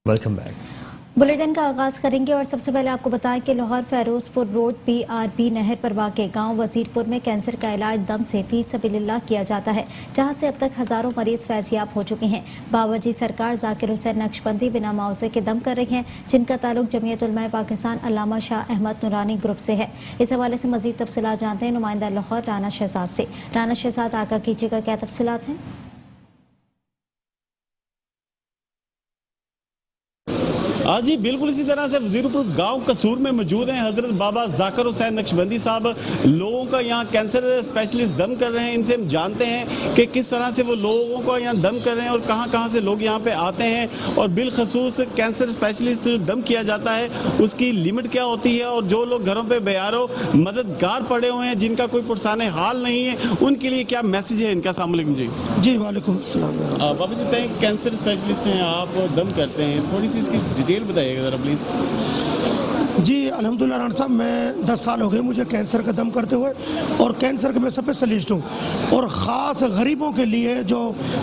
Welcome back. Bulletin का आगाज करेंगे और सबसे पहले आपको बताएं कि लाहौर फेरोजपुर रोड PRB नहर पर वाक़े गांव वजीरपुर में कैंसर का इलाज दम से फी सबिलिल्लाह किया जाता है, जहां से अब तक हजारों मरीज फैजियाब हो चुके हैं। बावजी सरकार जाकिर हुसैन नक्शबंदी बिना मुआवजे के दम कर रही हैं, जिनका ताल्लुक जमीयत उलमाए पाकिस्तान अल्लामा शाह अहमद नूरानी ग्रुप से है। इस हवाले से मजीद तफसीलात जानते हैं नुमाइंदा लाहौर राना शहजाद से। राना शहजाद, आगाह कीजिएगा, क्या तफसीलात हैं? आज जी बिल्कुल इसी तरह से वजीरपुर गांव कसूर में मौजूद हैं हजरत बाबा जाकिर हुसैन नक्शबंदी साहब। लोगों का यहाँ कैंसर स्पेशलिस्ट दम कर रहे हैं। इनसे हम जानते हैं कि किस तरह से वो लोगों को यहाँ दम कर रहे हैं और कहाँ से लोग यहाँ पे आते हैं, और बिलखसूस कैंसर स्पेशलिस्ट जो दम किया जाता है उसकी लिमिट क्या होती है, और जो लोग घरों पर बेयारो मददगार पड़े हुए हैं जिनका कोई पुरसाने हाल नहीं है, उनके लिए क्या मैसेज है इनका? अस्सलाम वालेकुम जी। जी वालेकुम अस्सलाम। बाबा जी बताएं, कैंसर स्पेशलिस्ट हैं आप, दम करते हैं, थोड़ी सी इसकी डिटेल बताइएगा जरा प्लीज। जी अल्हम्दुलिल्लाह राना साहब, मैं 10 साल हो गए मुझे कैंसर का दम करते हुए, और कैंसर के मैं स्पेशलिस्ट हूँ। और ख़ास गरीबों के लिए जो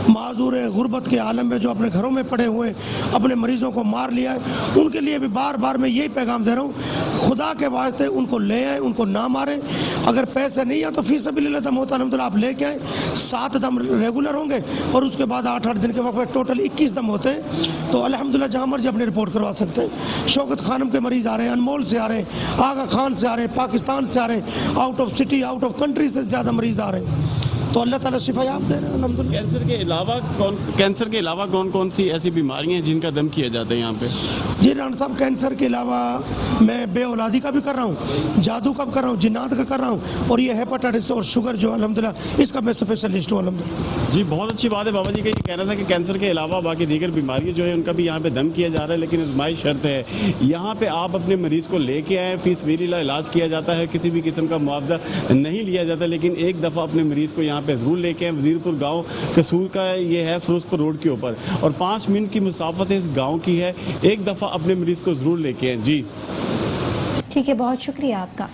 माजूर गुर्बत के आलम में जो अपने घरों में पड़े हुए अपने मरीज़ों को मार लिया है, उनके लिए भी बार बार मैं यही पैगाम दे रहा हूँ, खुदा के वास्ते उनको ले आए, उनको ना मारें। अगर पैसे नहीं है तो फी सबिलिल्लाह दम होता है, अल्हम्दुलिल्लाह आप लेके आए। 7 दम रेगुलर होंगे और उसके बाद 8-8 दिन के वक्त में टोटल 21 दम होते हैं। तो अल्हम्दुलिल्लाह जहाँ मर्जी अपनी रिपोर्ट करवा सकते हैं। शौकत खानम के मरीज़ आ रहे हैं, अनमोल से आ रहे हैं, आगा खान से आ रहे हैं, पाकिस्तान से आ रहे हैं, out of city out of country से ज़्यादा मरीज़ आ रहे हैं। तो अल्लाह ताला शिफायाब दे रहे हैं अल्हम्दुलिल्लाह। कैंसर के अलावा कौन कौन सी ऐसी बीमारियां हैं जिनका दम किया जाता है यहाँ पे? जी राना साहब, कैंसर के अलावा मैं बेऔलादी का भी कर रहा हूँ, जादू का भी कर रहा हूँ, जिन्नात का कर रहा हूँ, और ये हेपेटाइटिस और शुगर जो अल्हम्दुलिल्लाह इसका मैं स्पेशलिस्ट हूँ अल्हम्दुलिल्लाह। जी बहुत अच्छी बात है बाबा जी का ये कहना था कि कैंसर के अलावा बाकी दीगर बीमारियां जो है उनका भी यहाँ पे दम किया जा रहा है, लेकिन आजमाइश शर्त है यहाँ पे आप अपने मरीज को लेके आए, फीस सबिलिल्लाह इलाज किया जाता है, किसी भी किस्म का मुआवजा नहीं लिया जाता, लेकिन एक दफ़ा अपने मरीज को यहाँ पे ज़रूर लेके आए। वजीरपुर गाँव कसूर का ये है, फिरोजपुर रोड के ऊपर, और 5 मिनट की मुसाफत इस गाँव की है। एक दफ़ा अपने मरीज को ज़रूर लेके आए। जी ठीक है, बहुत शुक्रिया आपका।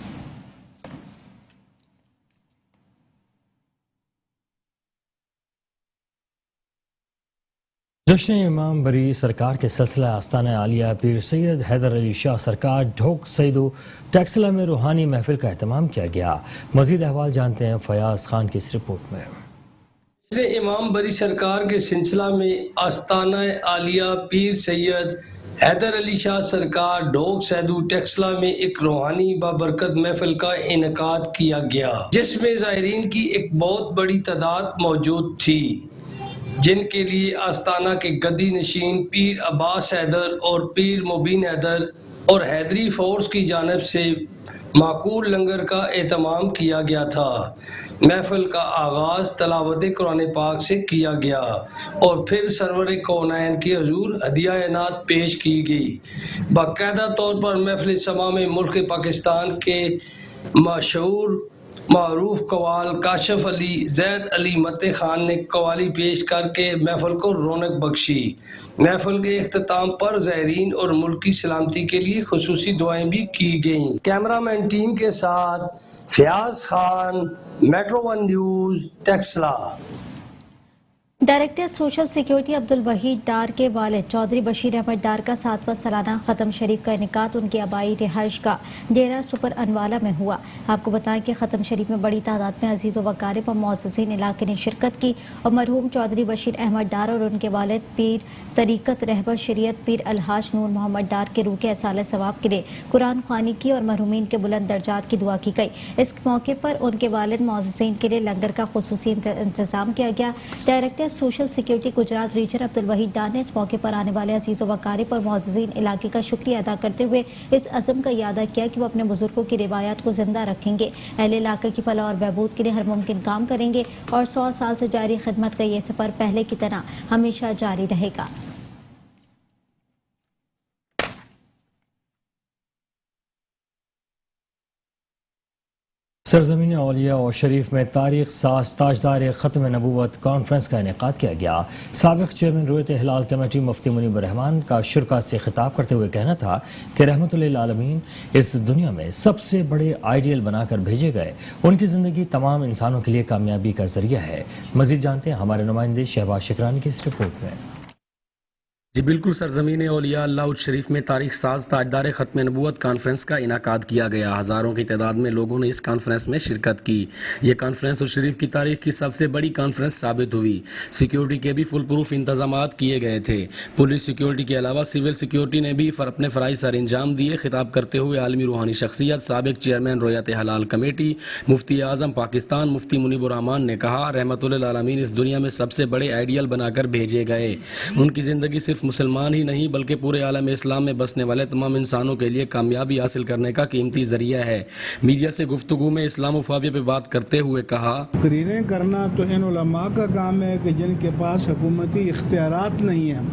जश्न इमाम बरी सरकार के सिलसिला आस्ताना आलिया पीर सैयद हैदर अली शाह सरकार ढोक सईदो टैक्सला में रूहानी महफिल का एहतमाम किया गया। मजीद अहवाल जानते हैं फयाज खान की इस रिपोर्ट में। इमाम बरी सरकार के सिलसिला में आस्ताना आलिया पीर सैयद हैदर अली शाह सरकार ढोक सैदू टैक्सला में एक रूहानी बाबरकत महफिल का इनेकाद किया गया, जिसमें ज़ायरीन की एक बहुत बड़ी तादाद मौजूद थी, जिनके लिए आस्ताना के गद्दी नशीन पीर अब्बास हैदर और पीर मुबीन हैदर और हैदरी फोर्स की जानिब से माकूल लंगर का एहतमाम किया गया था। महफिल का आगाज़ तलावत कुरान पाक से किया गया और फिर सरवर कौनैन की हुजूर हदिया-ए-नात पेश की गई। बाकायदा तौर पर महफिल समा में मुल्क पाकिस्तान के मशहूर मारूफ कवाल काशिफ अली जैद अली मते खान ने कवाली पेश करके महफिल को रौनक बख्शी। महफिल के इख्तिताम पर ज़ायरीन और मुल्क की सलामती के लिए खुसूसी दुआएं भी की गईं। कैमरामैन टीम के साथ Fayaz Khan, metro 1 news, Taxila. Director social security Abdul Waheed Dar के वालिद चौधरी बशीर अहमद डार का 7वां सालाना ख़त्म शरीफ का इनेकाद उनकी आबाई रिहाइश का डेरा सुपर अनवाला में हुआ। आपको बताएं कि ख़त्म शरीफ में बड़ी तादाद में अजीज़ व वकारिब और मुअज़्ज़िज़ीन इलाके ने शिरकत की और मरहूम चौधरी बशीर अहमद डार और उनके वालिद पीर तरीक़त रहबर शरीयत पीर अलहाज नूर मोहम्मद डार के रूह के एसाले सवाब के लिए कुरान ख्वानी की और मरहूमीन के बुलंद दर्जात की दुआ की गई। इस मौके पर उनके वालिद मुअज़्ज़िज़ीन के लिए लंगर का खुसूसी इंतजाम किया गया। Director social security Gujrat region Abdul Waheed Dar ने इस मौके पर आने वाले अजीज़ व वकारिब और मुअज़्ज़िज़ीन इलाके का शुक्रिया अदा करते हुए इस अज़म का यादा किया कि वो अपने बुजुर्गों की रिवायात को जिंदा रखेंगे, अहले इलाके की फलाह और बहबूद के लिए हर मुमकिन काम करेंगे और 100 साल से जारी खिदमत का ये सफ़र पहले की तरह हमेशा जारी रहेगा। सरजमीन औलिया और शरीफ में तारीख साज ताजदार ख़त्म नबूवत कॉन्फ्रेंस का इनेकाद किया गया। साबिक़ चेयरमैन रुयत हिलाल कमेटी मुफ्ती मुनीब रहमान का शुरा से खिताब करते हुए कहना था कि रहमतुल्लिल आलमीन इस दुनिया में सबसे बड़े आइडियल बनाकर भेजे गए। उनकी ज़िंदगी तमाम इंसानों के लिए कामयाबी का जरिया है। मज़ीद जानते हैं हमारे नुमाइंदे शहबाज शिकरानी की इस रिपोर्ट में। जी बिल्कुल, सरजमीन औलिया अल्लाह शरीफ में तारीख साज ताजदार ख़त्म नबूवत कॉन्फ्रेंस का इनाकाद किया गया। हज़ारों की तादाद में लोगों ने इस कॉन्फ्रेंस में शिरकत की। यह कॉन्फ्रेंस उस शरीफ की तारीख की सबसे बड़ी कॉन्फ्रेंस साबित हुई। सिक्योरिटी के भी फुल प्रूफ इंतजामात किए गए थे। पुलिस सिक्योरिटी के अलावा सिविल सिक्योरिटी ने भी अपने फ़राइज़ सर अंजाम दिए। खिताब करते हुए आलमी रूहानी शख्सियत साबिक चेयरमैन रोयत हलाल कमेटी मुफ्ती आज़म पाकिस्तान मुफ्ती मुनीबुर रहमान ने कहा, रहमतुल आलमीन इस दुनिया में सबसे बड़े आइडियल बनाकर भेजे गए। उनकी ज़िंदगी सिर्फ मुसलमान ही नहीं बल्कि पूरे आलम इस्लाम में बसने वाले तमाम इंसानों के लिए कामयाबी हासिल करने का कीमती जरिया है। मीडिया से गुफ्तगू में इस्लामोफोबिया पे बात करते हुए कहा, तकरीरें करना तो इन उलमा का काम है कि जिनके पास हुकूमती इख्तियारात नहीं है।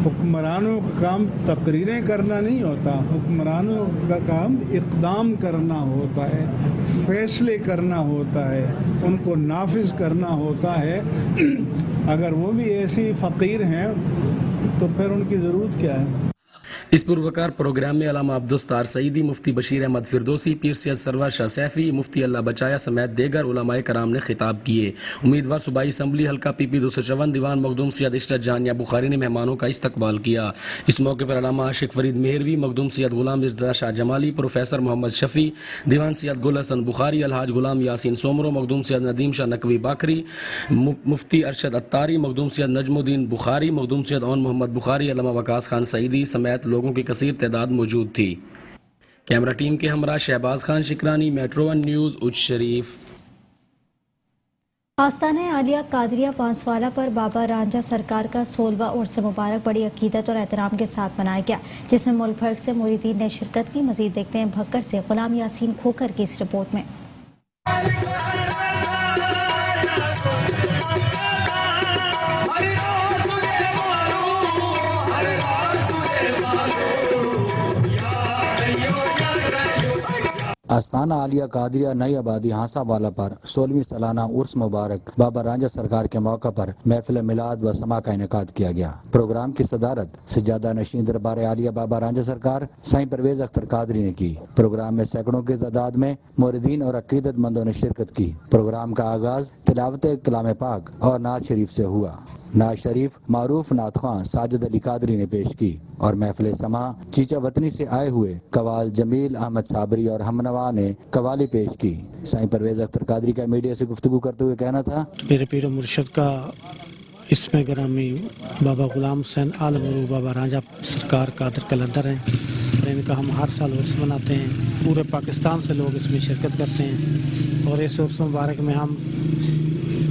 हुक्मरानों का काम तकरीरें करना नहीं होता, हुक्मरानों का काम इक़दाम करना होता है, फैसले करना होता है, उनको नाफिज करना होता है। अगर वो भी ऐसी फ़कीर हैं तो फिर उनकी ज़रूरत क्या है। इस पुरवकार प्रोग्राम में अल्लामा अब्दुस्तार सईदी, मुफ्ती बशीर अहमद फिरदौसी, पीर सैयद सरवर शाह सैफी, मुफ्ती अल्लाह बचाया समेत देगर उलमाए कराम ने खिताब किए। उम्मीदवार सूबाई असम्बली हल्का PP 254 दीवान मखदूम सैयद इशरत जानिया बुखारी ने मेहमानों का इस्तकबाल किया। इस मौके पर अल्लामा आशिक फरीद मेहरवी, मखदूम सैयद गुलाम मिर्ज़ा शाह जमाली, प्रोफेसर मोहम्मद शफ़ी, दीवान सैयद गुल हसन बुखारी, अलहाज गुलाम यासीन सोमरो, मखदूम सैयद नदीम शाह नकवी बाकरी, मुफ्ती अरशद अत्तारी, मखदूम सैयद नजमुद्दीन बुखारी, मखदूम सैयद ओन मोहम्मद बुखारी, अल्लामा वकास खान सईदी समेत लोगों की कसीर तादाद मौजूद थी। कैमरा टीम के हमरा शहबाज खान शिकरानी, मेट्रो 1 न्यूज़, उच्च शरीफ। आस्ताना आलिया कादरिया बांसवाला पर बाबा रांझा सरकार का 16वां उर्स मुबारक बड़ी अकीदत और एहतराम के साथ मनाया गया, जिसमें मुल्क भर से मुरीदीन ने शिरकत की। मजीद देखते हैं भक्कर से गुलाम यासीन खोकर की इस रिपोर्ट में। आस्ताना आलिया कादरिया नई आबादी हांसावाला पर 16वीं सालाना उर्स मुबारक बाबा रांझा सरकार के मौका पर महफिल मिलाद व समा का इनेकाद किया गया। प्रोग्राम की सदारत सज्जादा नशीन दरबार आलिया बाबा रांझा सरकार साईं परवेज अख्तर कादरी ने की। प्रोग्राम में सैकड़ों की तादाद में मुरीदीन और अकीदतमंदों ने शिरकत की। प्रोग्राम का आगाज तिलावत कलाम पाक और नात शरीफ से हुआ। नात शरीफ मारूफ नात ख्वां साजिद अली कादरी ने पेश की और महफिल समा चीचा वतनी से आए हुए कवाल जमील अहमद साबरी और हमनवा ने कवाली पेश की। साईं परवेज अख्तर कादरी का मीडिया से गुफ्तगू करते हुए कहना था, मेरे पीर मुर्शद का इसमें ग्रामी बाबा गुलाम हुसैन आलम बाबा रांझा सरकार कादर कलंदर हैं और इनका हम हर साल उर्स मनाते हैं। पूरे पाकिस्तान से लोग इसमें शिरकत करते हैं और इस उर्स मुबारक में हम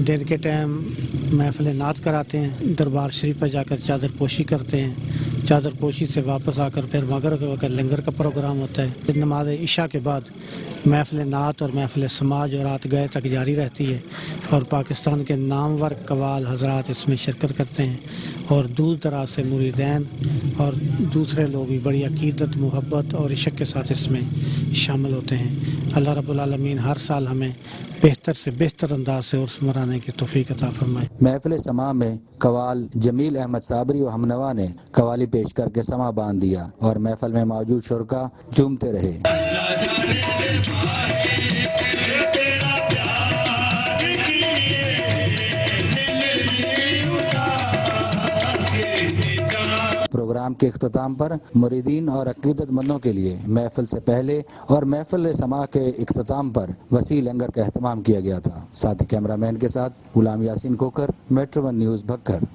दिन के टाइम महफिल नात कराते हैं, दरबार शरीफ पर जाकर चादर पोशी करते हैं। चादर पोशी से वापस आकर फिर मगरिब के वक्त लंगर का प्रोग्राम होता है। नमाज इशा के बाद महफिल नात और महफिल समाज और रात गए तक जारी रहती है और पाकिस्तान के नामवर कवाल हजरात इसमें शिरकत करते हैं और दूर दराज से मुरीदैन और दूसरे लोग भी बड़ी अकीदत, मोहब्बत और इश्क के साथ इसमें शामिल होते हैं। अल्लाह रब्बुल आलमीन हर साल हमें बेहतर से बेहतर अंदाज से उर्स मनाने की तौफीक अता फरमाए। महफिल समा में कवाल जमील अहमद साबरी और हमनवा ने कवाली पेश करके समा बांध दिया और महफिल में मौजूद शुरका झूमते रहे। प्रोग्राम के इख्तिताम पर मुरीदीन और अकीदतमंदों के लिए महफिल से पहले और महफिल समा के इख्तिताम पर वसी लंगर का एहतमाम किया गया था। साथ ही कैमरामैन के साथ गुलाम यासीन खोकर, metro 1 news Bhakkar.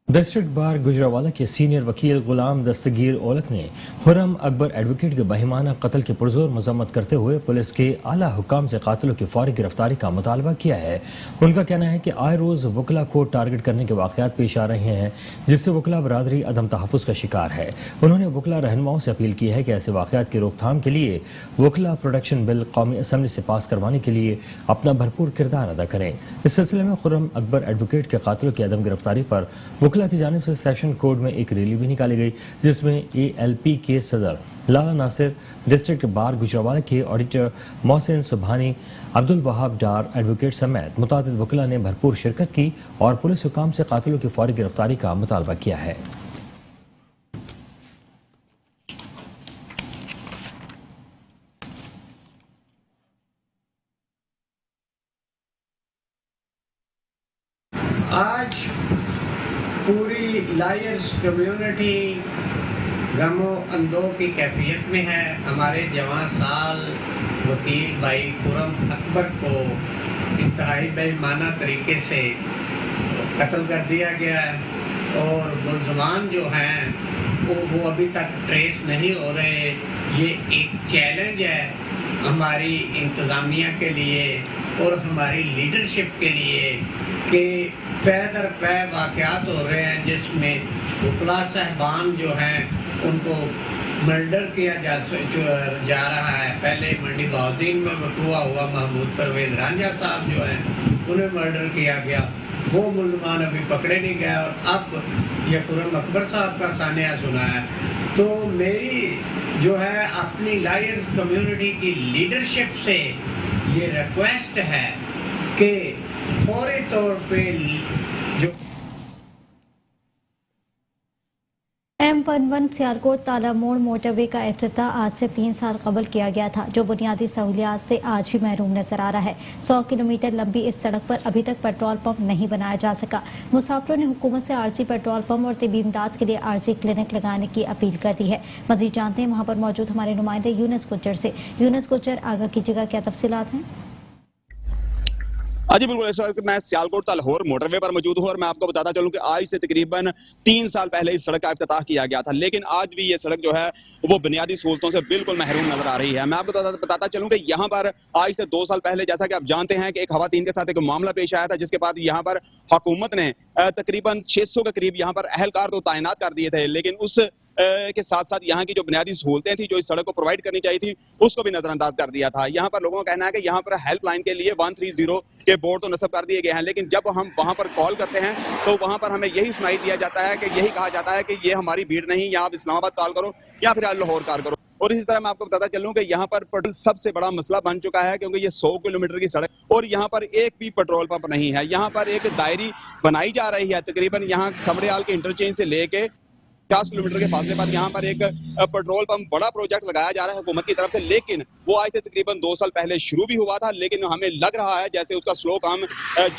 District bar Gujranwala के सीनियर वकील गुलाम दस्तगीर औलख ने खुर्रम अकबर एडवोकेट के बहिमाना कत्ल की पुरजोर मजम्मत करते हुए पुलिस के आला हुकाम से कातिलों की फौरी गिरफ्तारी का मुतालबा किया है। उनका कहना है कि आए रोज वकला को टारगेट करने के वाकयात पेश आ रहे हैं, जिससे वकला बरादरी अदम तहफ़्फ़ुज़ का शिकार है। उन्होंने वकला रहनुमाओं से अपील की है कि ऐसे वाकयात की रोकथाम के लिए वकला प्रोटेक्शन बिल कौमी असम्बली से पास करवाने के लिए अपना भरपूर किरदार अदा करें। इस सिलसिले में खुर्रम अकबर एडवोकेट के कातिलों की अदम गिरफ्तारी पर वकला की जानिब से सेशन कोर्ट में एक रैली भी निकाली गई, जिसमें ALP के सदर लाला नासिर, डिस्ट्रिक्ट बार गुजरावाला के ऑडिटर मोहसिन सुबहानी, अब्दुल वहाब डार एडवोकेट समेत मुतादिद वकला ने भरपूर शिरकत की और पुलिस हुकाम से कातिलों की फौरी गिरफ्तारी का मुतालबा किया है। आज पूरी लायर्स कम्युनिटी गमो अंदों की कैफियत में है। हमारे जवान साल वकील भाई खुर्रम अकबर को इंतहाई बेईमाना तरीके से कत्ल कर दिया गया है और मुलजमान जो हैं वो अभी तक ट्रेस नहीं हो रहे। ये एक चैलेंज है हमारी इंतज़ामिया के लिए और हमारी लीडरशिप के लिए कि पै दर पै वाक़यात हो रहे हैं जिसमें वकला साहबान जो हैं उनको मर्डर किया जा रहा है। पहले मंडी बहाउद्दीन में वक़ूआ हुआ महमूद परवेज़ रांझा साहब जो हैं उन्हें मर्डर किया गया, वो मुल्ज़मान अभी पकड़े नहीं गए और अब ये खुर्रम अकबर साहब का सानिया सुना है। तो मेरी जो है अपनी लायर्स कम्युनिटी की लीडरशिप से ये रिक्वेस्ट है कि फौरी तौर पे जो M11 सियालकोट ताला मोड़ मोटरवे का इफ्तिताह आज से 3 साल कबल किया गया था, जो बुनियादी सहूलियात से आज भी महरूम नजर आ रहा है। 100 किलोमीटर लंबी इस सड़क पर अभी तक पेट्रोल पंप नहीं बनाया जा सका। मुसाफिरों ने हुकूमत से आरजी पेट्रोल पंप और तिबी इमदाद के लिए आरजी क्लिनिक लगाने की अपील कर दी है। मजीद जानते हैं वहाँ पर मौजूद हमारे नुमाइंदे यूनुस गुज्जर से। यूनुस गुज्जर, आगाह कीजिएगा, क्या तफसीलात हैं? जी बिल्कुल, इस वक्त मैं सियालकोट ता लाहौर मोटरवे पर मौजूद हूँ और मैं आपको बताता चलूँ कि आज से तकरीबन 3 साल पहले इस सड़क का इफ्तिताह किया गया था, लेकिन आज भी ये सड़क जो है वो बुनियादी सहूलतों से बिल्कुल महरूम नजर आ रही है। मैं आपको बताता चलूँ कि यहाँ पर आज से 2 साल पहले, जैसा कि आप जानते हैं कि एक खवातीन के साथ एक मामला पेश आया था, जिसके बाद यहाँ पर हुकूमत ने तकरीबन 600 के करीब यहाँ पर अहलकार तो तैनात कर दिए थे, लेकिन उस के साथ साथ यहाँ की जो बुनियादी सहूलतें थी जो इस सड़क को प्रोवाइड करनी चाहिए थी उसको भी नजरअंदाज कर दिया था। यहाँ पर लोगों का कहना है कि यहाँ पर हेल्पलाइन के लिए 130 के बोर्ड तो नस्ब कर दिए गए हैं, लेकिन जब हम वहाँ पर कॉल करते हैं तो वहाँ पर हमें यही सुनाई दिया जाता है कि यही कहा जाता है कि ये हमारी भीड़ नहीं, या आप इस्लामाबाद कॉल करो या फिर लाहौर कॉल करो। और इसी तरह मैं आपको बताता चलूं कि यहाँ पर पेट्रोल सबसे बड़ा मसला बन चुका है, क्योंकि ये 100 किलोमीटर की सड़क और यहाँ पर एक भी पेट्रोल पंप नहीं है। यहाँ पर एक दायरी बनाई जा रही है, तकरीबन यहाँ समड़ियाल के इंटरचेंज से लेके 50 किलोमीटर के फासले पर यहाँ पर एक पेट्रोल पंप बड़ा प्रोजेक्ट लगाया जा रहा है हुकूमत की तरफ से, लेकिन वो आज से तकरीबन 2 साल पहले शुरू भी हुआ था, लेकिन हमें लग रहा है जैसे उसका स्लो काम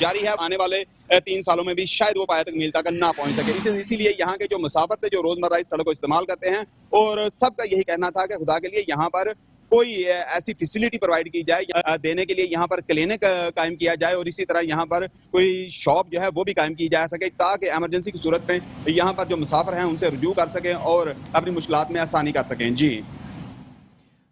जारी है। आने वाले 3 सालों में भी शायद वो पाया तक मील तक ना पहुंच सके। इसीलिए यहाँ के जो मुसाफिर थे जो रोजमर्रा इस सड़क को इस्तेमाल करते हैं, और सबका यही कहना था कि खुदा के लिए यहाँ पर कोई ऐसी फैसिलिटी प्रोवाइड की जाए, देने के लिए यहाँ पर क्लिनिक कायम किया जाए, और इसी तरह यहाँ पर कोई शॉप जो है वो भी कायम की जा सके, ताकि इमरजेंसी की सूरत में यहाँ पर जो मुसाफिर हैं उनसे रुजू कर सकें और अपनी मुश्किलात में आसानी कर सकें। जी,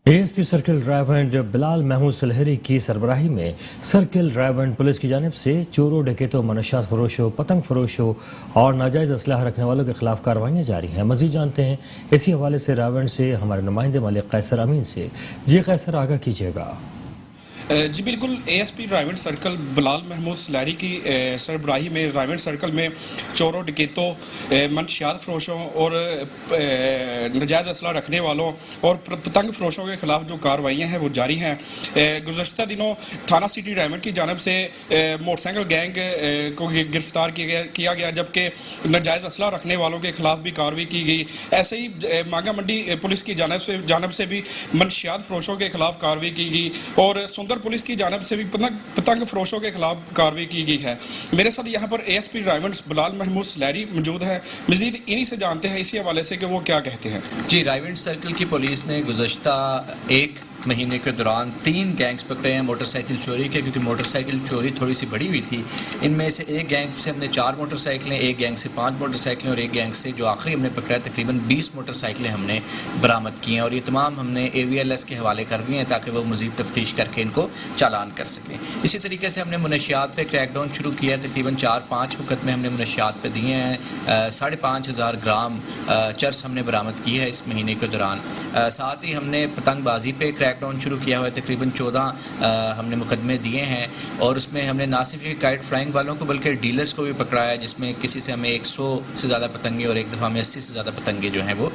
ASP circle driver Bilal Mahmood Sulehri की सरबराही में सर्किल ड्राइवर पुलिस की जानिब से चोरों, डकैतों, मनशियात फरोशों, पतंग फरोशों और नाजायज़ असलहा रखने वालों के खिलाफ कार्रवाइयाँ जारी हैं। मजीद जानते हैं इसी हवाले से रावण से हमारे नुमाइंदे मलिक कैसर अमीन से। जी कैसर, आगाह कीजिएगा। जी बिल्कुल, एएसपी रायवंड सर्कल बिलाल महमूद सुलहरी की सरबराही में रायवंड सर्कल में चोरों, डकैतों, मनशियात फरोशों और नाजायज़ असला रखने वालों और पतंग फरोशों के खिलाफ जो कार्रवाइयाँ हैं वो जारी हैं। गुज़श्ता दिनों थाना सिटी रायवंड की जानब से मोटरसाइकिल गैंग को गिरफ्तार किया गया, जबकि नाजायज़ असला रखने वालों के खिलाफ भी कार्रवाई की गई। ऐसे ही मांगा मंडी पुलिस की जानब से भी मनशियात फरोशों के खिलाफ कार्रवाई की गई और पुलिस की जानब से भी पतंग फरोशों के खिलाफ कार्रवाई की गई है। मेरे साथ यहाँ पर एएसपी रायवंड बिलाल महमूद सुलहरी मौजूद हैं। मजीद इन्हीं से जानते हैं इसी हवाले से कि वो क्या कहते हैं। जी, रायवंड सर्कल की पुलिस ने गुज़श्ता 1 महीने के दौरान 3 गैंग्स पकड़े हैं मोटरसाइकिल चोरी के, क्योंकि मोटरसाइकिल चोरी थोड़ी सी बड़ी हुई थी। इनमें से एक गैंग से हमने 4 मोटरसाइकिलें, एक गैंग से 5 मोटरसाइकिलें और एक गैंग से जो आखिरी हमने पकड़ा है तकरीबन 20 मोटरसाइकिलें हमने बरामद की हैं, और ये तमाम हमने AVLS के हवाले कर दिए हैं ताकि वो मज़ीद तफ्तीश करके इनको चालान कर सकें। इसी तरीके से हमने मुनशियात पे क्रैकडाउन शुरू किया है। तकरीबन 4-5 मुकदमे हमने मुनशियात पे दिए हैं। 5,500 ग्राम चरस हमने बरामद की है इस महीने के दौरान। साथ ही हमने पतंगबाजी पे क्रैकडाउन शुरू किया हुआ है। तकरीबन 14 हमने मुकदमे दिए हैं, और उसमें हमने ना सिर्फ काइट फ्लाइंग वालों को बल्कि डीलर्स को भी पकड़ा है, जिसमें किसी से हमें 100 से ज़्यादा पतंगे और एक दफ़ा में 80 से ज़्यादा पतंगे जो हैं वो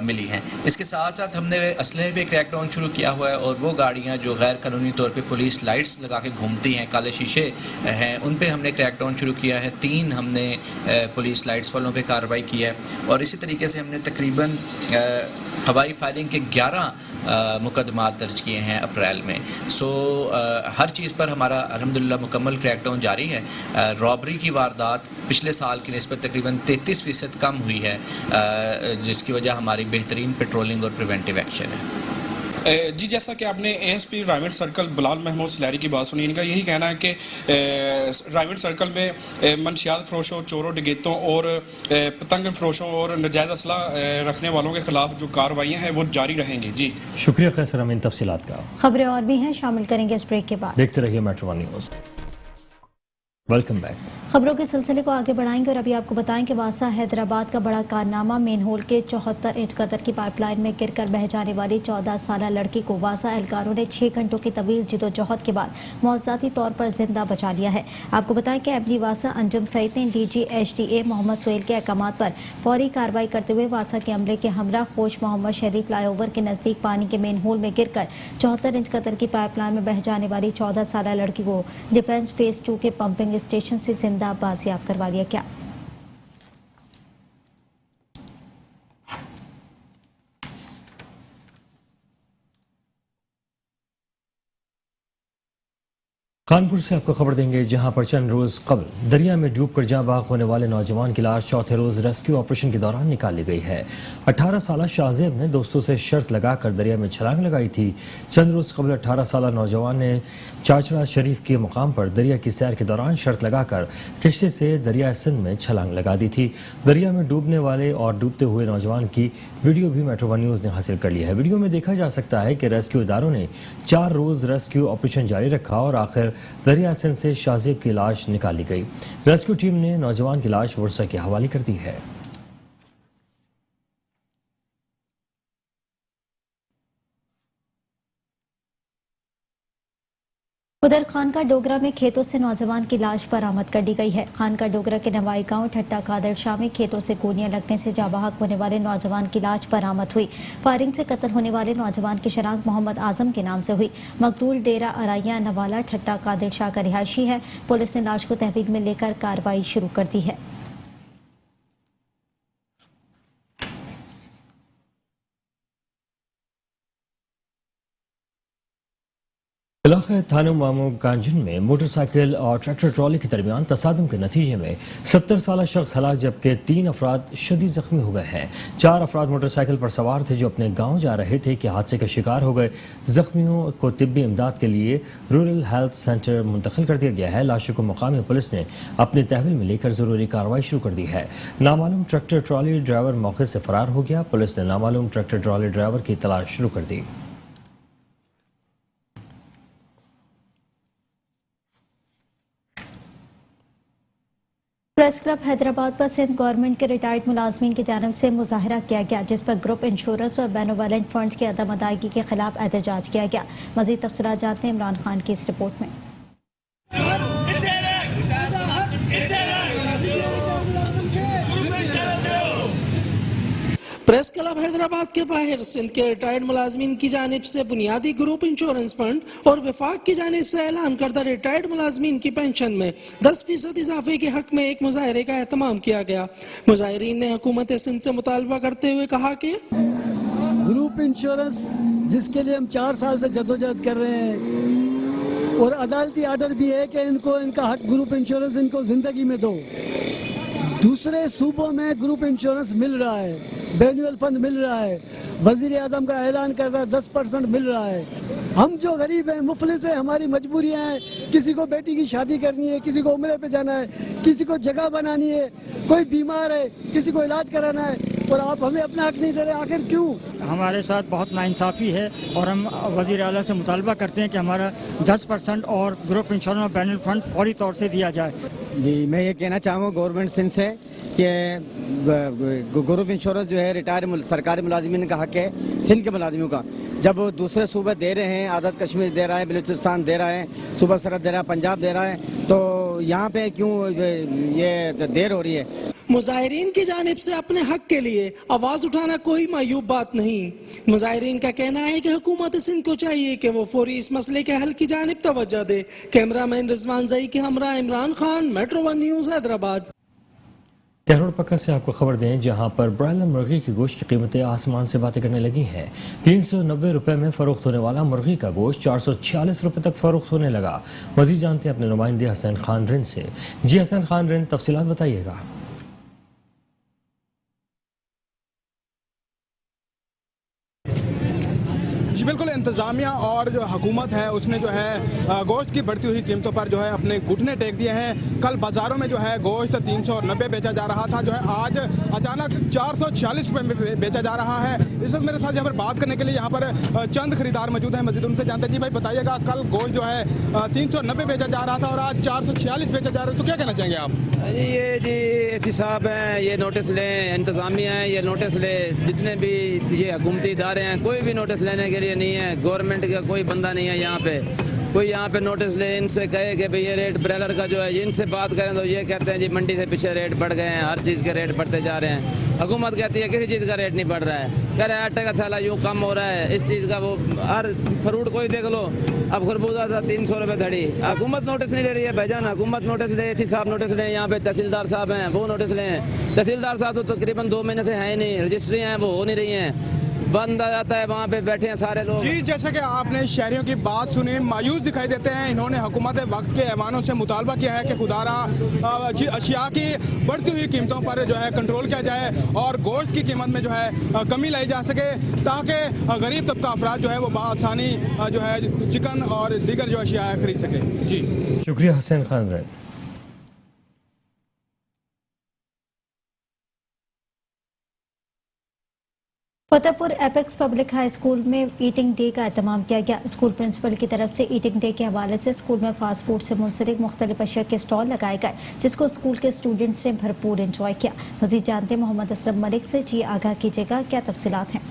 मिली हैं। इसके साथ साथ हमने असलहे पे क्रैकडाउन शुरू किया हुआ है, और वो गाड़ियाँ जो गैर कानूनी तौर पर पुलिस लाइट्स लगा के घूमती हैं, काले शीशे हैं, उन पर हमने क्रैकडाउन शुरू किया है। 3 हमने पुलिस लाइट्स वालों पर कार्रवाई की है, और इसी तरीके से हमने तकरीबन हवाई फायरिंग के 11 मुकदमात दर्ज किए हैं अप्रैल में। सो हर चीज़ पर हमारा अल्हम्दुलिल्लाह मुकम्मल क्रैकडाउन जारी है। रॉबरी की वारदात पिछले साल की निस्बत तकरीबन 33% कम हुई है, जिसकी वजह हमारी बेहतरीन पेट्रोलिंग और प्रिवेंटिव एक्शन है। जी, जैसा कि आपने एएसपी राइवेंट सर्कल बिलाल महमूद सलैरी की बात सुनी, इनका यही कहना है कि राइवेंट सर्कल में मनशियात फरोशों, चोरों, डकैतों और पतंग फरोशों और नाजायज़ असला रखने वालों के खिलाफ जो कार्रवाइयाँ हैं वो जारी रहेंगी। जी शुक्रिया कैसर अमीन तफसीलात का। खबरें और भी हैं, शामिल करेंगे इस ब्रेक के बाद। देखते रहिए metro one news. Welcome back. खबरों के सिलसिले को आगे बढ़ाएंगे और अभी आपको बताएं कि वासा हैदराबाद का बड़ा कारनामा, मेन होल के 74 इंच कतर की पाइपलाइन में गिरकर बह जाने वाली 14 साला लड़की को वासा एहलकारों ने 6 घंटों की तवील जिदोजहद के बाद मौजूदाती तौर पर जिंदा बचा लिया है। आपको बताएं कि एमडी वासा अंजुम सईद ने डीजी एचडीए मोहम्मद सोहेल के अहकाम पर फौरी कार्रवाई करते हुए वासा के अमले के हमरा खोश मोहम्मद शरीफ फ्लाईओवर के नजदीक पानी के मेन होल में गिरकर 74 इंच कतर की पाइपलाइन में बह जाने वाली 14 साला लड़की को डिफेंस फेज 2 के पंपिंग स्टेशन से जिंदा बाजियाब करवा लिया। क्या कानपुर से आपको खबर देंगे, जहां पर चंद रोज कबल दरिया में डूबकर जाँ बाग होने वाले नौजवान की लाश चौथे रोज रेस्क्यू ऑपरेशन के दौरान निकाली गई है। 18 साला शाहजेब ने दोस्तों से शर्त लगाकर दरिया में छलांग लगाई थी। चंद रोज कबल 18 साला नौजवान ने चाचड़ा शरीफ के मुकाम पर दरिया की सैर के दौरान शर्त लगाकर किश्ती से दरिया सिंध में छलांग लगा दी थी। दरिया में डूबने वाले और डूबते हुए नौजवान की वीडियो भी मेट्रो वन न्यूज ने हासिल कर ली है। वीडियो में देखा जा सकता है कि रेस्क्यू इदारों ने 4 रोज रेस्क्यू ऑपरेशन जारी रखा और आखिर दरिया सिंध से शाहजेब की लाश निकाली गई। रेस्क्यू टीम ने नौजवान की लाश वर्षा के हवाले कर दी है। उधर खानका डोगरा में खेतों से नौजवान की लाश बरामद कर दी गई है। खानका डोगरा के नवाई गांव ठट्टा कादर शाह में खेतों से गोलियां लगने से जाबाहक होने वाले नौजवान की लाश बरामद हुई। फायरिंग से कत्ल होने वाले नौजवान की शनाख्त मोहम्मद आजम के नाम से हुई। मकतूल डेरा अराइया नवाला ठट्टा कादर शाह का रिहायशी है। पुलिस ने लाश को तहवील में लेकर कार्रवाई शुरू कर दी है। इलाके थाना मामू गांजन में मोटरसाइकिल और ट्रैक्टर ट्रॉली के दरमियान तसादुम के नतीजे में 70 साला शख्स हलाक जबकि 3 अफराद शदीद जख्मी हो गए हैं। 4 अफराद मोटरसाइकिल पर सवार थे जो अपने गांव जा रहे थे कि हादसे का शिकार हो गए। जख्मियों को तिब्बी इमदाद के लिए रूरल हेल्थ सेंटर मुंतकिल कर दिया गया है। लाशों को मुकामी पुलिस ने अपने तहवील में लेकर जरूरी कार्रवाई शुरू कर दी है। नामालूम ट्रैक्टर ट्रॉली ड्राइवर मौके से फरार हो गया। पुलिस ने नामालूम ट्रैक्टर ट्रॉली ड्राइवर की तलाश शुरू कर दी। प्रेस क्लब हैदराबाद पर सिंध गवर्नमेंट के रिटायर्ड मुलाजमीन की जानिब से मुजाहरा किया गया, जिस पर ग्रुप इंश्योरेंस और बेनोवलेंट फंड्स की अदम अदायगी के खिलाफ एहतजाज किया गया। मजीद तफसीलात जानते हैं इमरान खान की इस रिपोर्ट में। प्रेस क्लब हैदराबाद के बाहर सिंध के रिटायर्ड मुलाजमीन की जानिब से बुनियादी ग्रुप इंश्योरेंस फंड और विफाक की जानिब से ऐलान करदा रिटायर्ड मुलाजमीन की पेंशन में 10% इजाफे के हक में एक मुजाहरे का एहतमाम किया गया। मुजाहिरीन ने हुकूमत सिंध से मुतालबा करते हुए कहा कि ग्रुप इंश्योरेंस जिसके लिए हम 4 साल से जदोजहद कर रहे हैं और अदालती आर्डर भी है कि इनको इनका हक ग्रुप इंश्योरेंस इनको जिंदगी में दो। दूसरे सूबों में ग्रुप इंश्योरेंस मिल रहा है, बेनुअल फंड मिल रहा है, वजीर आजम का ऐलान करता 10% मिल रहा है। हम जो गरीब हैं, मुफलिस हैं, हमारी मजबूरियां हैं, किसी को बेटी की शादी करनी है, किसी को उम्रे पे जाना है, किसी को जगह बनानी है, कोई बीमार है, किसी को इलाज कराना है और आप हमें अपना हक नहीं दे रहे, आखिर क्यों? हमारे साथ बहुत नाइंसाफ़ी है और हम वज़ीर आला से मुतालबा करते हैं कि हमारा 10% और ग्रुप इंश्योरेंस और बैनुअल फंड फौरी तौर से दिया जाए। जी, मैं ये कहना चाहूँगा गवर्नमेंट सिंध से कि ग्रुप इंश्योरेंस जो है रिटायर सरकारी मुलाजिमीन का हक है, सिंध के मुलाजिमों का। जब दूसरे सूबे दे रहे हैं, आज़ाद कश्मीर दे रहा है, बलूचिस्तान दे रहा है, सूबा सरहद दे रहा है, पंजाब दे रहा है, तो यहाँ पे क्यों ये देर हो रही है? मुजाहिरीन की जानिब से अपने हक के लिए आवाज उठाना कोई मायूब बात नहीं। मुजाहिरीन का कहना है कि हुकूमत सिंध को चाहिए कि वो फौरी इस मसले के हल की जानिब तवज्जो दे। कैमरामैन रिजवान जई के हमरा Imran Khan, metro one news Hyderabad. तेहरोड पक्का से आपको खबर दें, जहां पर ब्रायलर मुर्गी की गोश्त की कीमतें आसमान से बातें करने लगी हैं। 390 रुपए में फरोख्त होने वाला मुर्गी का गोश्त 446 रुपए तक फरोख्त होने लगा। मजीद जानते हैं अपने नुमाइंदे हसन खान रिंद से। जी हसन खान रिंद, तफसीलात बताइएगा। जी बिल्कुल, इंतज़ामिया और जो हुकूमत है उसने जो है गोश्त की बढ़ती हुई कीमतों पर जो है अपने घुटने टेक दिए हैं। कल बाज़ारों में जो है गोश्त 390 बेचा जा रहा था, जो है आज अचानक 446 रुपये में बेचा जा रहा है। इस वक्त मेरे साथ यहाँ पर बात करने के लिए यहाँ पर चंद खरीदार मौजूद हैं। मस्जिद उनसे जानते हैं। जी भाई बताइएगा, कल गोश्त जो है 390 बेचा जा रहा था और आज 446 बेचा जा रहा है, तो क्या कहना चाहेंगे आप? जी ऐसी साहब हैं, ये नोटिस लें, इंतज़ामिया है ये नोटिस ले, जितने भी ये हुकूमती इदारे हैं कोई भी नोटिस लेने के लिए नहीं है। गवर्नमेंट का कोई बंदा नहीं है यहाँ पे, कोई यहाँ पे नोटिस ले, इनसे कहे कि भाई ये रेट ब्रॉयलर का जो है, इनसे बात करें तो ये कहते हैं जी मंडी से पीछे रेट बढ़ गए हैं, हर चीज़ के रेट बढ़ते जा रहे हैं। हुकूमत कहती है किसी चीज़ का रेट नहीं बढ़ रहा है, कह रहे हैं आटे का थैला यूँ कम हो रहा है, इस चीज़ का वो हर फ्रूट कोई देख लो, अब खरबूजा था 300 रुपये धड़ी। हुकूमत नोटिस नहीं ले रही है भाईजान, हुकूमत नोटिस ले, एसी साहब नोटिस लें, यहाँ पे तहसीलदार साहब हैं वो नोटिस लें। तहसीलदार साहब तो तकरीबन 2 महीने से हैं ही नहीं, रजिस्ट्री हैं वो हो नहीं रही हैं, बंद आ जाता है, वहाँ पे बैठे हैं सारे लोग। जी जैसे कि आपने शहरियों की बात सुनी, मायूस दिखाई देते हैं। इन्होंने हुकूमत वक्त के ऐवानों से मुतालबा किया है कि खुदारा अशिया की बढ़ती हुई कीमतों पर जो है कंट्रोल किया जाए और गोश्त की कीमत में जो है कमी लाई जा सके, ताकि गरीब तबका अफराद जो है वो बआसानी जो है चिकन और दीगर जो अशिया है खरीद सके। जी शुक्रिया Hasan Khan Rind. Fatehpur apex public high school में ईटिंग डे का एहतमाम किया गया। स्कूल प्रिंसिपल की तरफ से ईटिंग डे के हवाले से स्कूल में फास्ट फूड से मुंसलिक मुख्तलिफ अशिया के स्टॉल लगाए गए, जिसको स्कूल के स्टूडेंट्स ने भरपूर एंजॉय किया। मजीद जानते मोहम्मद असलम मलिक से। जी आगाह कीजिएगा, क्या तफसीलात हैं?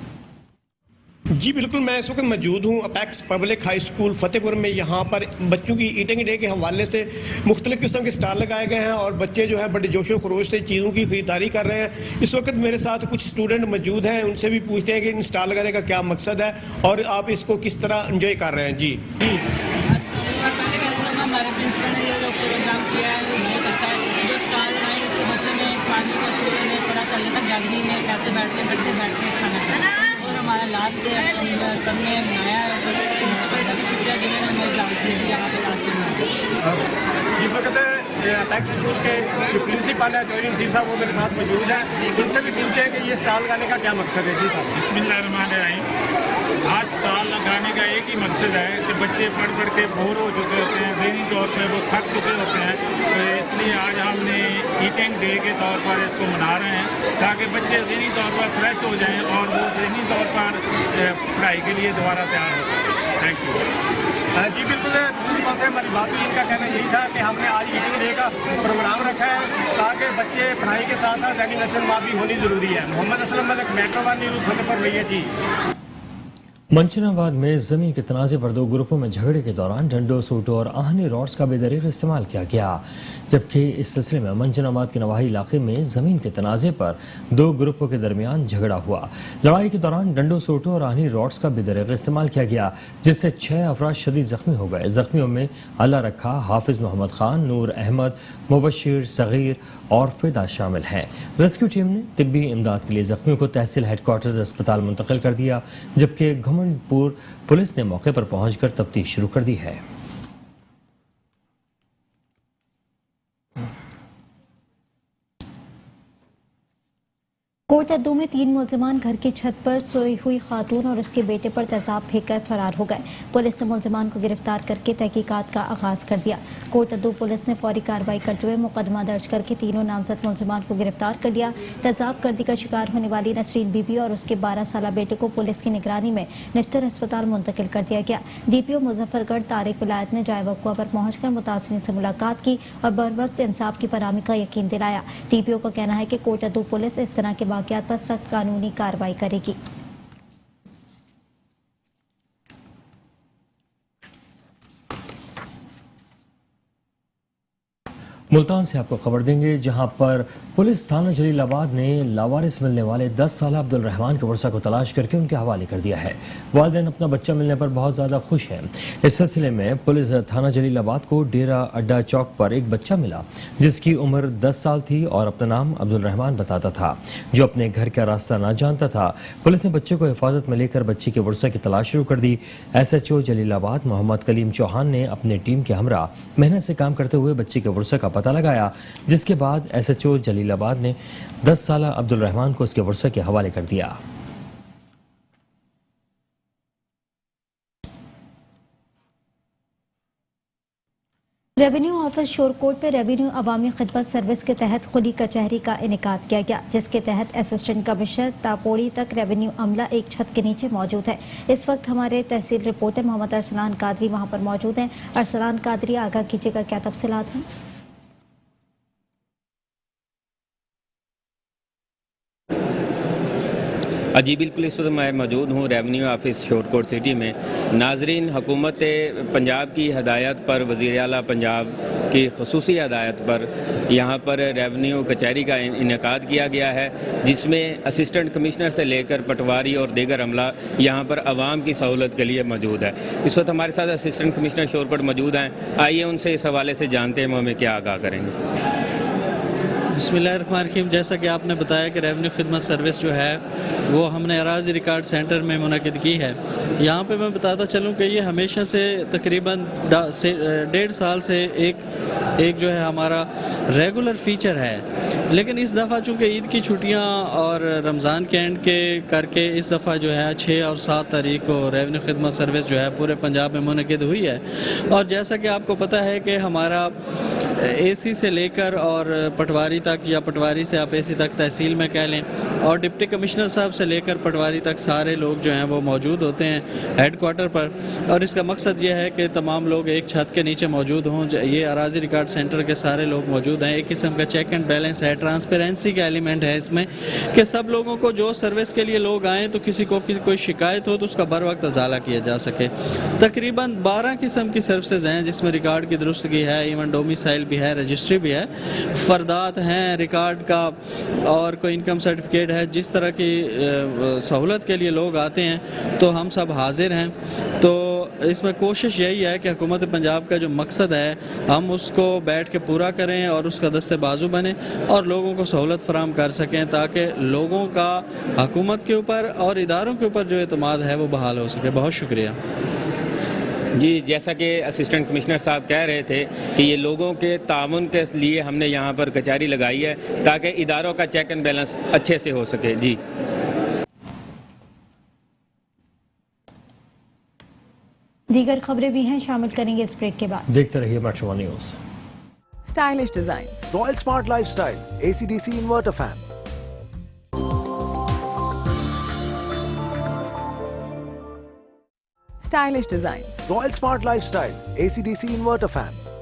जी बिल्कुल, मैं इस वक्त मौजूद हूँ apex public high school Fatehpur में। यहाँ पर बच्चों की ईटिंग डे के हवाले से मुख्तलिफ किस्म के स्टॉल लगाए गए हैं और बच्चे जो है बड़े जोशो खरोश से चीज़ों की खरीदारी कर रहे हैं। इस वक्त मेरे साथ कुछ स्टूडेंट मौजूद हैं, उनसे भी पूछते हैं कि इन स्टॉल लगाने का क्या मकसद है और आप इसको किस तरह इंजॉय कर रहे हैं। जी हमारे प्रिंसिपल ने ये जो प्रोग्राम किया है वो बहुत अच्छा है। जो स्टॉल लगाए इससे बच्चे में खाने का शुरू में पता चल जाता है गैलरी में कैसे बैठते खाना खाना। और हमारा लास्ट डे सबने मनाया है, तो प्रिंसिपल का भी शुक्रिया जिन्होंने हमें जानकारी दी यहाँ पे लास्ट डे। इस वक्त अपेक्स स्कूल के जो प्रिंसिपल है जोरी नसीर साहब वो मेरे साथ मौजूद है, उनसे भी पूछते हैं कि ये स्टॉल लगाने का क्या मकसद है। जी साहब बिस्मिल्लाहिर्रहमानिर्रहीम। आज स्टॉल लगाने का एक ही मकसद है कि बच्चे पढ़ पढ़ के बोर हो चुके होते हैं, ज़हनी तौर पर वो थक चुके होते हैं, तो इसलिए आज हमने ईटिंग डे के तौर पर इसको मना रहे हैं ताकि बच्चे ज़हनी तौर पर फ्रेश हो जाएं और वो ज़हनी तौर पर पढ़ाई के लिए दोबारा तैयार हो सकें। Thank you. जी बिल्कुल, प्रिंसिपल से हमारी बात हुई, इनका कहना यही था कि हमने आज ईटिंग डे का प्रोग्राम रखा है ताकि बच्चे पढ़ाई के साथ साथ ज़हनी नशोनुमा भी होनी ज़रूरी है। Mohammad Aslam Malik, metro one news Fatehpur भैया। जी मंचनाबाद में जमीन के तनाज़े पर 2 ग्रुपों में झगड़े के दौरान डंडों, सूटों और आहनी रॉड्स का बेदरीग इस्तेमाल किया गया, जबकि इस सिलसिले में मंचनाबाद के नवाही इलाके में जमीन के तनाज़े पर 2 ग्रुपों के दरमियान झगड़ा हुआ। लड़ाई के दौरान डंडों, सूटों और आहनी रॉड्स का बेदरीग इस्तेमाल किया गया, जिससे 6 अफराद शदीद जख्मी हो गए। जख्मियों में अल्लाह रखा, हाफिज मोहम्मद खान, नूर अहमद, मुबशिर, सगीर और फिदा शामिल हैं। रेस्क्यू टीम ने तिब्बी इमदाद के लिए जख्मियों को तहसील हेडक्वार्टर्स अस्पताल मुंतकिल कर दिया, जबकि घुमंडपुर पुलिस ने मौके पर पहुंचकर तफ्तीश शुरू कर दी है। कोटअद्दू में 3 मुलजिमान घर की छत पर सोई हुई खातून और उसके बेटे पर तेजाब फेंककर फरार हो गए। पुलिस ने मुलजिमान को गिरफ्तार करके तहकीकात का आगाज कर दिया। कोटअद्दू पुलिस ने फौरी कार्रवाई करते हुए मुकदमा दर्ज करके तीनों नामजद मुलजिमान को गिरफ्तार कर लिया। तेजाब गर्दी का शिकार होने वाली नसरीन बीबी और उसके 12 साला बेटे को पुलिस की निगरानी में निश्तर अस्पताल मुंतकिल कर दिया गया। DPO मुजफ्फरगढ़ तारिक विलायत ने जाए वक़्वा पर पहुंचकर मुतासिरीन से मुलाकात की और बर वक्त इंसाफ की फराहमी का यकीन दिलाया। DPO का कहना है कि कोटअद्दू पुलिस इस तरह के वाक़यात पर सख्त कानूनी कार्रवाई करेगी। मुल्तान से आपको खबर देंगे, जहां पर पुलिस थाना जलीलाबाद ने लावारिस मिलने वाले 10 साला अब्दुल रहमान के वर्षा को तलाश करके उनके हवाले कर दिया है। वालिदैन अपना बच्चा मिलने पर बहुत ज़्यादा खुश हैं। इस सिलसिले में पुलिस थाना जलीलाबाद को डेरा अड्डा चौक पर एक बच्चा मिला जिसकी उम्र 10 साल थी और अपना नाम अब्दुल रहमान बताता था, जो अपने घर का रास्ता ना जानता था। पुलिस ने बच्चे को हिफाजत में लेकर बच्ची के वर्षा की तलाश शुरू कर दी। SHO जलीलाबाद मोहम्मद कलीम चौहान ने अपने टीम के हमरा मेहनत से काम करते हुए बच्ची के वर्षा का पता लगाया, जिसके बाद SHO जलीलाबाद ने 10 साल अब्दुल रहमान को उसके वर्षा के हवाले कर दिया। रेवेन्यू ऑफिस शोरकोट में रेवेन्यू अवामी खिदमत सर्विस के तहत खुली कचहरी का इनेकाद किया गया, जिसके तहत असिस्टेंट कमिश्नर तापोड़ी तक रेवेन्यू अमला एक छत के नीचे मौजूद है। इस वक्त हमारे तहसील रिपोर्टर मोहम्मद अरसलान कादरी वहां पर मौजूद हैं। अरसलान कादरी, आगाह कीजिएगा, क्या तफसीलात हैं? जी बिल्कुल, इस वक्त मैं मौजूद हूँ रेवेन्यू ऑफिस शोरकोट सिटी में। नाजरीन, हुकूमत पंजाब की हदायत पर, वज़ीर आला पंजाब की खसूसी हदायत पर यहाँ पर रेवेन्यू कचहरी का इनेकाद किया गया है, जिसमें असिस्टेंट कमिश्नर से लेकर पटवारी और दीगर अमला यहाँ पर आवाम की सहूलत के लिए मौजूद है। इस वक्त हमारे साथ असिस्टेंट कमिश्नर शोरकोट मौजूद हैं। आइए उनसे इस हवाले से जानते हैं वो हमें क्या आगाह करेंगे। बिस्मिल्लाहिर्रहमानिर्रहीम। जैसा कि आपने बताया कि रेवेन्यू खिदमत सर्विस जो है वो हमने अराज़ी रिकॉर्ड सेंटर में मुनक़िद की है। यहाँ पे मैं बताता चलूँ कि ये हमेशा से तकरीबन 1.5 साल से एक जो है हमारा रेगुलर फीचर है, लेकिन इस दफ़ा चूँकि ईद की छुट्टियाँ और रमज़ान के एंड के करके इस दफ़ा जो है 6 और 7 तारीख को रेवेन्यू खिदमत सर्विस जो है पूरे पंजाब में मुनक़िद हुई है। और जैसा कि आपको पता है कि हमारा AC से लेकर और पटवारी तक, या पटवारी से आप AC तक तहसील में कह लें, और डिप्टी कमिश्नर साहब से लेकर पटवारी तक सारे लोग जो हैं वो मौजूद होते हैं हेड क्वार्टर पर। और इसका मकसद ये है कि तमाम लोग एक छत के नीचे मौजूद हों। ये अराज़ी रिकॉर्ड सेंटर के सारे लोग मौजूद हैं। एक किस्म का चेक एंड बैलेंस है, ट्रांसपेरेंसी का एलिमेंट है इसमें कि सब लोगों को जो सर्विस के लिए लोग आएँ तो किसी को कोई शिकायत हो तो उसका बर वक्त अजाला किया जा सके। तकरीबन 12 किस्म की सर्विसेज हैं जिसमें रिकॉर्ड की दुरुस्तगी है, इवन डोमिसाइल भी है, रजिस्ट्री भी है, फरदात हैं, रिकॉर्ड का और कोई इनकम सर्टिफिकेट है। जिस तरह की सहूलत के लिए लोग आते हैं तो हम सब हाजिर हैं। तो इसमें कोशिश यही है कि हुकूमत पंजाब का जो मकसद है हम उसको बैठ के पूरा करें और उसका दस्ते बाजू बने और लोगों को सहूलत फराम कर सकें, ताकि लोगों का हुकूमत के ऊपर और इदारों के ऊपर जो एतमाद है वो बहाल हो सके। बहुत शुक्रिया जी। जैसा कि असिस्टेंट कमिश्नर साहब कह रहे थे कि ये लोगों के ताउन के लिए हमने यहाँ पर कचहरी लगाई है ताकि इदारों का चेक एंड बैलेंस अच्छे से हो सके। जी दीगर खबरें भी हैं, शामिल करेंगे इस ब्रेक के बाद। देखते रहिए metro news. Stylish designs, Royal Smart Lifestyle, AC/DC inverter fans. stylish designs, Royal Smart Lifestyle, AC/DC inverter fans.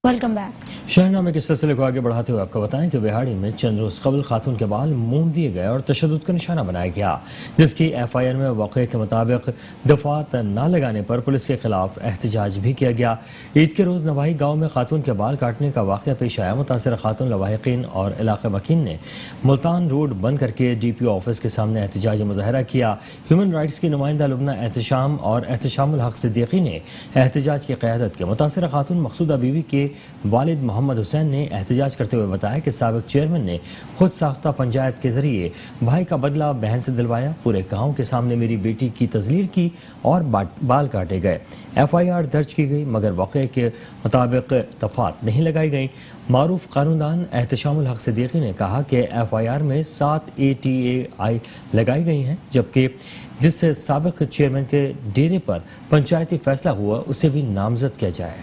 Welcome back. शहरनामे के सिलसिले को आगे बढ़ाते हुए आपको बताएं कि बिहाड़ी में चंद रोज कबल खातून के बाल मूंड दिए गए और तशद्दुद का निशाना बनाया गया, जिसकी FIR में वाक़े के मुताबिक दफात न लगाने पर पुलिस के खिलाफ एहतजाज भी किया गया। ईद के रोज़ नवाही गाँव में खातून के बाल काटने का वाक़या पेश आया। मुतासर खातून लवाहिकीन और इलाक़ा मकीन ने मुल्तान रोड बंद करके DPO ऑफिस के सामने एहतजाजी मुजाहरा किया। ह्यूमन राइट्स की नुमाइंदा लुबना एहतशाम और एहतशामुल हक सिद्दीकी ने एहतजाज की क़यादत की। मुतासर खातून मकसूदा बीवी के वालिद मोहम्मद हुसैन ने एहतजाज करते हुए बताया कि साबिक चेयरमैन ने खुद साख्ता पंचायत के जरिए भाई का बदला बहन से दिलवाया, पूरे गांव के सामने मेरी बेटी की तजलील की और बाल काटे गए। FIR दर्ज की गई मगर वाक़े के मुताबिक दफात नहीं लगाई गई। मारूफ कानूनदान एहतशामुल हक सिद्दीकी ने कहा कि FIR में 7 ATAI लगाई गई हैं, जबकि जिससे साबिक चेयरमैन के डेरे पर पंचायती फैसला हुआ उसे भी नामजद किया जाए।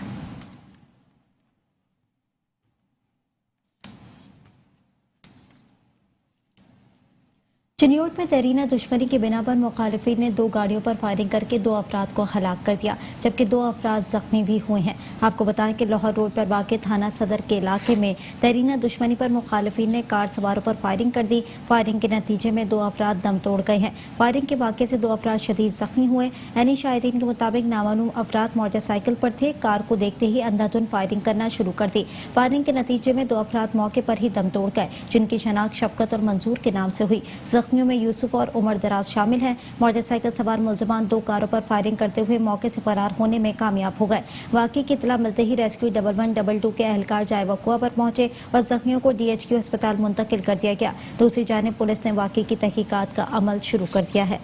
चिन्योट में देरीना दुश्मनी की बिना पर मुखालिफिन ने 2 गाड़ियों पर फायरिंग करके 2 अफराद को हलाक कर दिया, जबकि 2 अफराद जख्मी भी हुए हैं। आपको बताएं कि लाहौर रोड पर वाक़ थाना सदर के इलाके में देरीना दुश्मनी पर मुखालिफिन ने कार सवारों पर फायरिंग कर दी। फायरिंग के नतीजे में 2 अफराद दम तोड़ गए हैं। फायरिंग के वाक़े से 2 अफराद शदीद जख्मी हुए। एनी शाहिदीन के मुताबिक नामालूम अफराद मोटरसाइकिल पर थे। कार को देखते ही अंधाधुंध फायरिंग करना शुरू कर दी। फायरिंग के नतीजे में 2 अफराद मौके पर ही दम तोड़ गए, जिनकी शनाख्त शफकत और मंजूर के नाम से हुई। जख्मियों में यूसुफ और उमर दराज शामिल हैं। मोटरसाइकिल सवार मुलजमान 2 कारों पर फायरिंग करते हुए मौके से फरार होने में कामयाब हो गए। वाक़े की इत्तला मिलते ही रेस्क्यू 1112 के एहलकार जाए वक़ुआ पर पहुंचे और जख्मियों को DHQ अस्पताल मुंतकिल कर दिया गया। दूसरी जानिब पुलिस ने वाक़े की तहकीकात का अमल शुरू कर दिया है।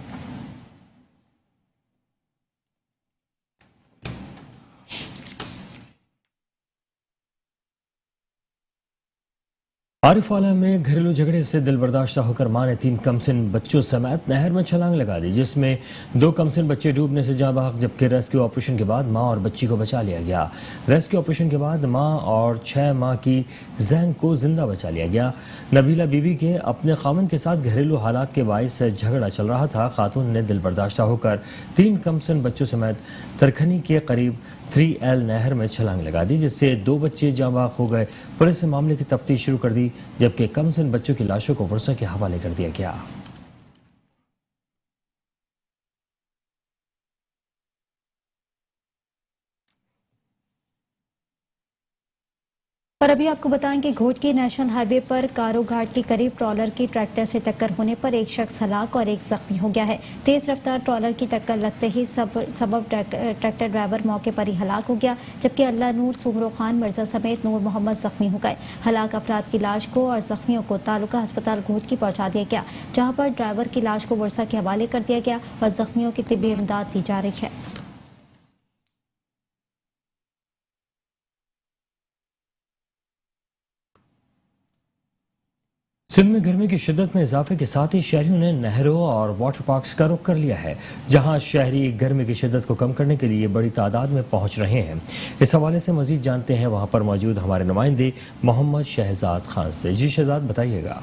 आरिफवाला में घरेलू झगड़े से दिलबर्दाश्ता होकर मां ने 3 कमसिन बच्चों समेत नहर में छलांग लगा दी, जिसमें 2 कमसिन बच्चे डूबने से जाँ बहक, जबकि रेस्क्यू ऑपरेशन के बाद मां और बच्ची को बचा लिया गया। रेस्क्यू ऑपरेशन के बाद मां और 6 माह की जैन को जिंदा बचा लिया गया। नबीला बीबी के अपने खामन के साथ घरेलू हालात के बायस झगड़ा चल रहा था। खातून ने दिलबर्दाश्ता होकर 3 कमसिन बच्चों समेत तरखनी के करीब 3L नहर में छलांग लगा दी, जिससे 2 बच्चे जाँ बहक हो गए। पुलिस ने मामले की तफ्तीश शुरू कर दी, जबकि कमसिन बच्चों की लाशों को वर्षा के हवाले कर दिया गया। और अभी आपको बताएं कि घोट की नेशनल हाईवे पर कारो घाट के करीब ट्रॉलर की ट्रैक्टर से टक्कर होने पर एक शख्स हलाक और एक जख्मी हो गया है। तेज रफ्तार ट्रॉलर की टक्कर लगते ही सबब ट्रैक्टर ड्राइवर मौके पर ही हलाक हो गया, जबकि अल्लाह नूर सुमरो खान मिर्जा समेत नूर मोहम्मद जख्मी हो गए। हलाक अफराद की लाश को और जख्मियों को तालुका अस्पताल घोट की पहुंचा दिया गया, जहाँ पर ड्राइवर की लाश को वर्षा के हवाले कर दिया गया और जख्मियों की तिब्बी इमदाद दी जा रही है। सिंध में गर्मी की शिद्दत में इजाफे के साथ ही शहरियों ने नहरों और वाटर पार्क्स का रुख कर लिया है, जहां शहरी गर्मी की शिद्दत को कम करने के लिए बड़ी तादाद में पहुंच रहे हैं। इस हवाले से मजीद जानते हैं वहां पर मौजूद हमारे नुमाइंदे मोहम्मद शहजाद खान से। जी शहजाद, बताइएगा।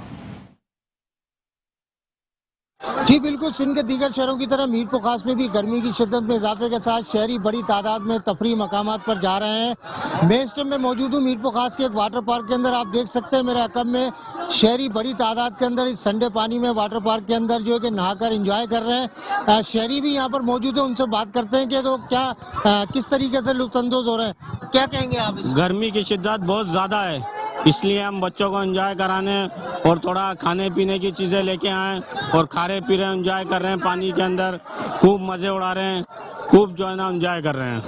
जी बिल्कुल, सिंध के दीगर शहरों की तरह मीरपुर खास में भी गर्मी की शिद्दत में इजाफे के साथ शहरी बड़ी तादाद में तफरी मकामात पर जा रहे हैं। मैं इस टाइम में मौजूद हूँ मीरपुर खास के एक वाटर पार्क के अंदर। आप देख सकते हैं मेरे अकब में शहरी बड़ी तादाद के अंदर इस ठंडे पानी में वाटर पार्क के अंदर जो है कि नहाकर एंजॉय कर रहे हैं। शहरी भी यहाँ पर मौजूद है, उनसे बात करते हैं कि तो क्या किस तरीके से लुत्फानंदोज हो रहे हैं। क्या कहेंगे आप? गर्मी की शिद्दत बहुत ज़्यादा है, इसलिए हम बच्चों को एंजॉय कराने और थोड़ा खाने पीने की चीज़ें लेके आए और खा रहे पी रहे हैं, एंजॉय कर रहे हैं। पानी के अंदर खूब मज़े उड़ा रहे हैं, खूब जो है ना एंजॉय कर रहे हैं।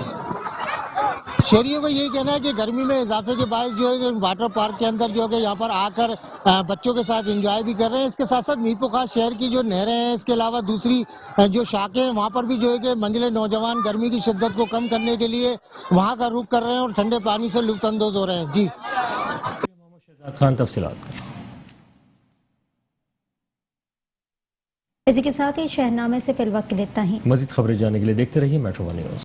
शहरियों का यही कहना है कि गर्मी में इजाफे के बायस जो है कि वाटर पार्क के अंदर जो है कि यहाँ पर आकर बच्चों के साथ एंजॉय भी कर रहे हैं। इसके साथ साथ मीरपुर खास शहर की जो नहरें हैं, इसके अलावा दूसरी जो शाखें हैं, वहाँ पर भी जो है कि मंजिले नौजवान गर्मी की शिद्दत को कम करने के लिए वहाँ का रुख कर रहे हैं और ठंडे पानी से लुत्फानंदोज हो रहे हैं। जी खान, तफसीलात। इसी के साथ ही शहरनामे से फिलवक्त इतना ही। मजीद खबरें जानने के लिए देखते रहिए मेट्रो वन न्यूज़।